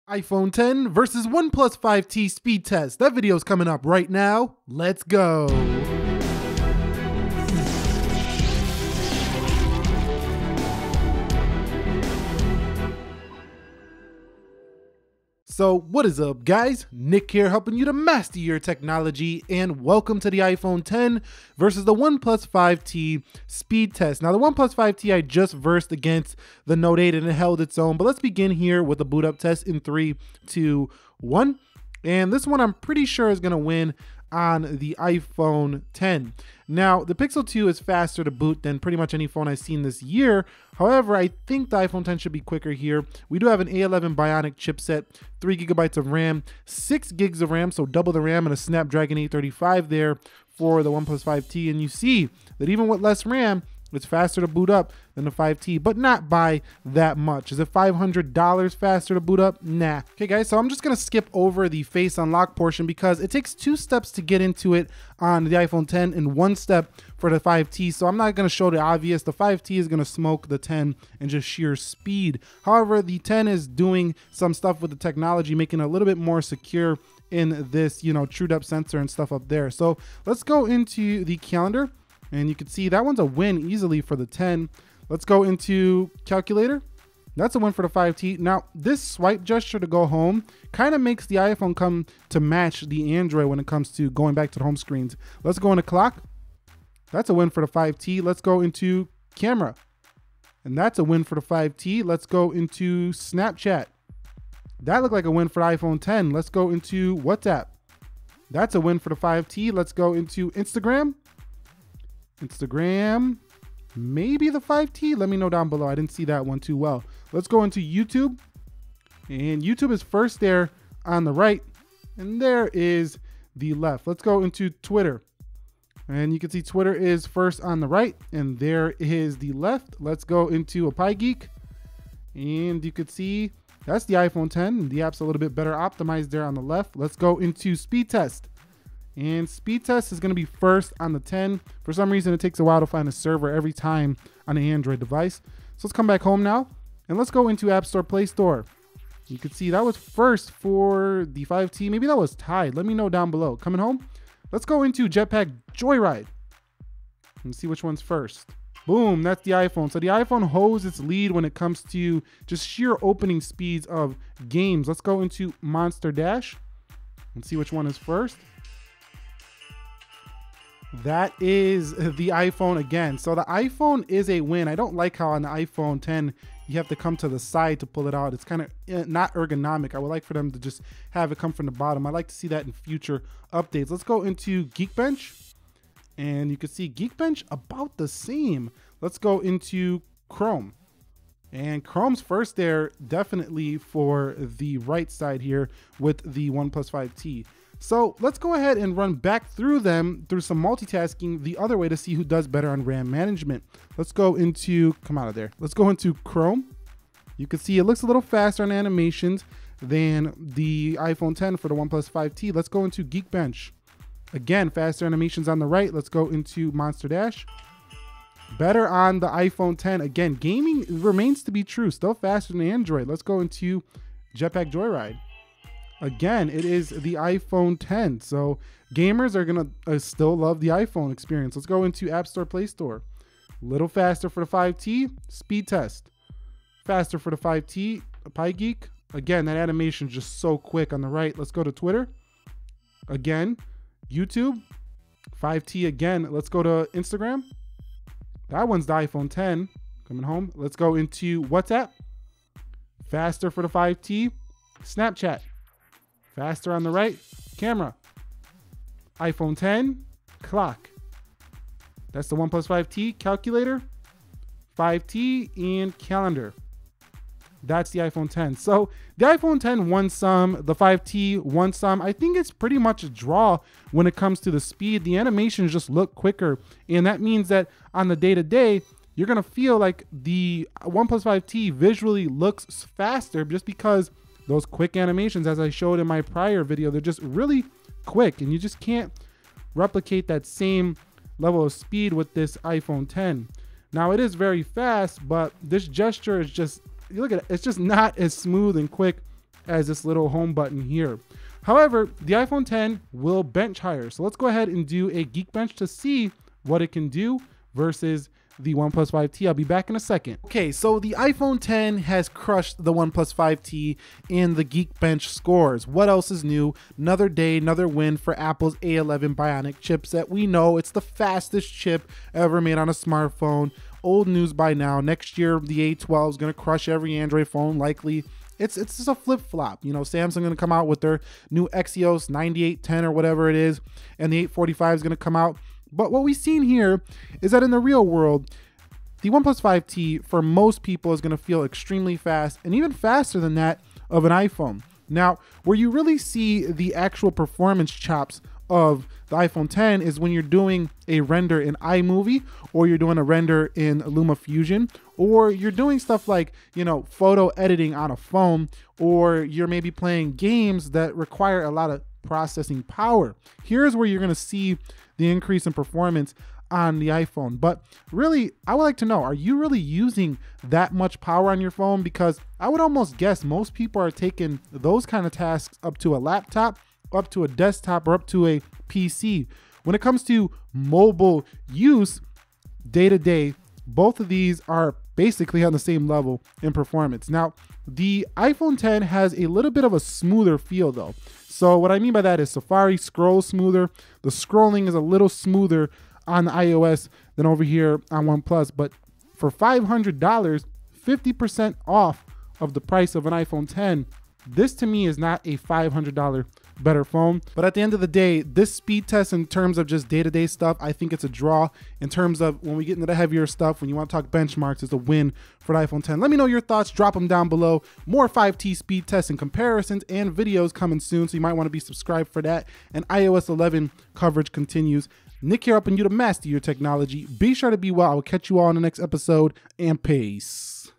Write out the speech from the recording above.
iPhone 10 versus OnePlus 5T speed test. That video's coming up right now. Let's go. So what is up, guys? Nick here, helping you to master your technology, and welcome to the iPhone 10 versus the OnePlus 5T speed test. Now, the OnePlus 5T I just versed against the Note 8 and it held its own, but let's begin here with the boot up test in 3, 2, 1. And this one I'm pretty sure is going to win on the iPhone 10. Now, the Pixel 2 is faster to boot than pretty much any phone I've seen this year. However, I think the iPhone 10 should be quicker here. We do have an A11 Bionic chipset, 3 GB of RAM, 6 gigs of RAM, so double the RAM, and a Snapdragon 835 there for the OnePlus 5T. And you see that even with less RAM, it's faster to boot up than the 5T, but not by that much. Is it $500 faster to boot up? Nah. Okay, guys, so I'm just gonna skip over the face unlock portion because it takes 2 steps to get into it on the iPhone 10 and 1 step for the 5T. So I'm not gonna show the obvious. The 5T is gonna smoke the 10 and just sheer speed. However, the 10 is doing some stuff with the technology, making it a little bit more secure in this, true depth sensor and stuff up there. So let's go into the calendar. And you can see that one's a win easily for the 10. Let's go into calculator. That's a win for the 5T. Now, this swipe gesture to go home kind of makes the iPhone come to match the Android when it comes to going back to the home screens. Let's go into clock. That's a win for the 5T. Let's go into camera. And that's a win for the 5T. Let's go into Snapchat. That looked like a win for iPhone 10. Let's go into WhatsApp. That's a win for the 5T. Let's go into Instagram. Maybe the 5T. Let me know down below. I didn't see that one too well. Let's go into YouTube. And YouTube is first there on the right. And there is the left. Let's go into Twitter. And you can see Twitter is first on the right. And there is the left. Let's go into a Pie Geek. And you can see that's the iPhone 10. The app's a little bit better optimized there on the left. Let's go into speed test. And speed test is going to be first on the 10. For some reason, it takes a while to find a server every time on an Android device. So let's come back home now. And let's go into App Store, Play Store. You can see that was first for the 5T. Maybe that was tied. Let me know down below. Coming home. Let's go into Jetpack Joyride. And see which one's first. Boom, that's the iPhone. So the iPhone holds its lead when it comes to just sheer opening speeds of games. Let's go into Monster Dash and see which one is first. That is the iPhone again. So the iPhone is a win. I don't like how on the iPhone 10 you have to come to the side to pull it out. It's kind of not ergonomic. I would like for them to just have it come from the bottom. I'd like to see that in future updates. Let's go into Geekbench. And you can see Geekbench about the same. Let's go into Chrome. And Chrome's first there definitely for the right side here with the OnePlus 5T. So let's go ahead and run back through them through some multitasking the other way to see who does better on RAM management. Let's go into, come out of there. Let's go into Chrome. You can see it looks a little faster on animations than the iPhone 10 for the OnePlus 5T. Let's go into Geekbench. Again, faster animations on the right. Let's go into Monster Dash. Better on the iPhone 10. Again, gaming remains to be true. Still faster than Android. Let's go into Jetpack Joyride. Again, it is the iPhone 10. So gamers are going to still love the iPhone experience. Let's go into App Store, Play Store. Little faster for the 5T. Speed test. Faster for the 5T. Pie Geek. Again, that animation is just so quick on the right. Let's go to Twitter. Again, YouTube. 5T again. Let's go to Instagram. That one's the iPhone 10. Coming home. Let's go into WhatsApp. Faster for the 5T. Snapchat. Faster on the right. Camera. iPhone 10. Clock. That's the OnePlus 5T. Calculator. 5T and calendar. That's the iPhone 10. So the iPhone 10 won some. The 5T won some. I think it's pretty much a draw when it comes to the speed. The animations just look quicker. And that means that on the day-to-day, you're going to feel like the OnePlus 5T visually looks faster just because those quick animations, as I showed in my prior video, they're just really quick. And you just can't replicate that same level of speed with this iPhone 10. Now, it is very fast, but this gesture is just, you look at it, it's just not as smooth and quick as this little home button here. However, the iPhone 10 will bench higher. So let's go ahead and do a Geekbench to see what it can do versus the OnePlus 5T. I'll be back in a second. Okay, so the iPhone 10 has crushed the OnePlus 5T in the Geekbench scores. What else is new? Another day, another win for Apple's A11 Bionic chipset. We know it's the fastest chip ever made on a smartphone. Old news by now. Next year, the A12 is going to crush every Android phone, likely. It's just a flip-flop. You know, Samsung going to come out with their new Exynos 9810 or whatever it is, and the 845 is going to come out. But what we've seen here is that in the real world, the OnePlus 5T for most people is going to feel extremely fast, and even faster than that of an iPhone. Now, where you really see the actual performance chops of the iPhone 10 is when you're doing a render in iMovie, or you're doing a render in LumaFusion, or you're doing stuff like, you know, photo editing on a phone, or you're maybe playing games that require a lot of processing power. Here's where you're going to see the increase in performance on the iPhone. But really, I would like to know, are you really using that much power on your phone? Because I would almost guess most people are taking those kind of tasks up to a laptop, up to a desktop, or up to a PC. When it comes to mobile use, day to day, both of these are basically on the same level in performance. Now, the iPhone 10 has a little bit of a smoother feel though. So what I mean by that is Safari scrolls smoother. The scrolling is a little smoother on the iOS than over here on OnePlus. But for $500, 50% off of the price of an iPhone 10, this to me is not a $500 better phone. But at the end of the day, this speed test in terms of just day-to-day stuff, I think it's a draw. In terms of when we get into the heavier stuff, when you want to talk benchmarks, it's a win for the iPhone 10. Let me know your thoughts, drop them down below. More 5T speed tests and comparisons and videos coming soon, so you might want to be subscribed for that. And iOS 11 coverage continues. Nick here, helping you to master your technology. Be sure to be well. I will catch you all in the next episode, and peace.